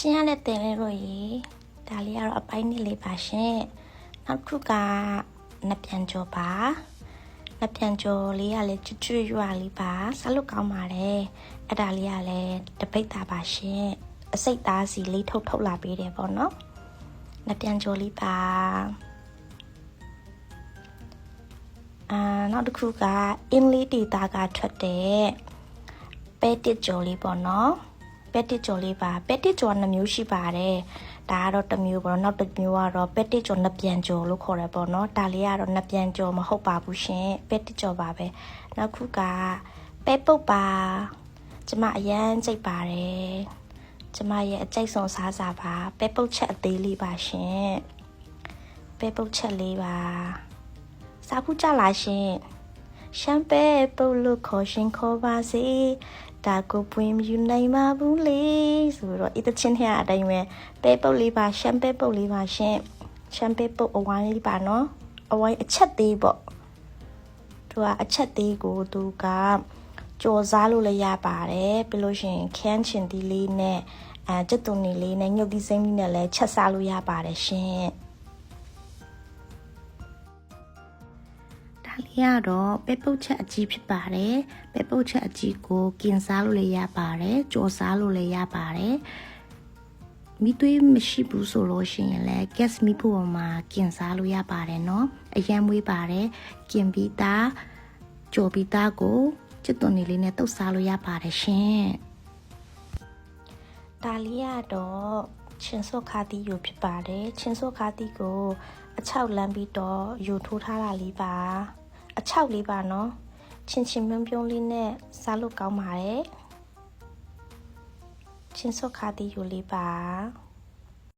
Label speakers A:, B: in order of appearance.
A: ချင်းရတဲ့တင်လေးတို့ရေဒါလေးကတော့အပိုင်းနှစ်လေးပါရှင်နောက်တစ်ခုကနပြန်ကြောပါနပြန်ကြောလေးကလည်းကျွတ်ကျွတ်ရွာလေးပါစားလို့ကောင်းပါတယ်အဲ့ဒါလေးကလည်းတပိတ်သားပါရှင်အစိတ်သားစီလေးထုတ်လာပေးတယ်ပေါ့နော်နပြန်ကြောလေးပါနောက်တစ်ခုကအင်းလေးတီတာကထွက်တဲ့ပဲတစ်ကြောလေးပေါ့နော်ပဲတစ်ကြောလေးပါပဲတစ်ကြော2မျိုးရှိပါတယ်ဒါကတော့တစ်မျိုးပေါ့နောက်တစ်မျိုးကတော့ပဲတစ်ကြောနှစ်ပြန်ကြောလို့ခေါ်တယ်ပေါ့နော်ဒါလေးကတော့နှစ်ပြန်ကြောမဟုတ်ပါဘူးရှင်ပဲတစ်ကြောပါပဲနောက်ခုကပဲပုတ်ပါကျမအရန်ကြိတ်ပါတယ်ကျမရဲ့အကြိတ်ဆုံးစားစာပါပဲပုတ်ချက်အသေးလေးပါရှင်ပဲပုတ်ချက်လေးပါစားဖို့ကြလားရှင်ရှမ်းပဲပုတ်လို့ခေါ်ရှင်ခေါ်ပါစေဒါကိုပွင့်ယူနိုင်မှာဘူးလေဆိုတော့ဤတချင်းထဲအတိုင်းပဲပုတ်လေးပါရှမ်းပဲပုတ်လေးပါရှင်ရှမ်းပဲပုတ်အဝိုင်းလေးပါနော်အဝိုင်းအချက်သေးပေါ့သူကအချက်သေးကိုသူကကြော်စားလို့လည်းရပါတယ်ပြီးလို့ရှိရင်ခန်းချင်သီးလေးနဲ့ကျက်သွန်လေးနဲ့ညှုပ်သီးစိမ်းလေးနဲ့လည်းချက်စားလို့ရပါတယ်ရှင်လေးကတော့ပဲပုတ်ချက်အကြီးဖြစ်ပါတယ်ပဲပုတ်ချက်အကြီးကိုကင်စားလို့လည်းရပါတယ်ကြော်စားလို့လည်းရပါတယ်မိသွေးမရှိဘူးဆိုလို့ရှိရင်လည်း gas မီးဖို့ပေါ်မှာကင်စားလို့ရပါတယ်เนาะအရန်မွေးပါတယ်ကင်ပြီးသားကြော်ပြီးသားကိုကျွတ်သွန်နေလေးနဲ့တုပ်စားလို့ရပါတယ်ရှင်ဒါလေးကတော့ချင်းစော့ခါတီယူဖြစ်ပါတယ်ချင်းစော့ခါတီကိုအချောက်လမ်းပြီးတော့ယူထိုးထားတာလေးပါအချောက်လေးပါနော်ချင်းပြုံးလေးနဲ့စားလို့ကောင်းပါတယ်ချင်းစော့ခါတီယူလေးပါ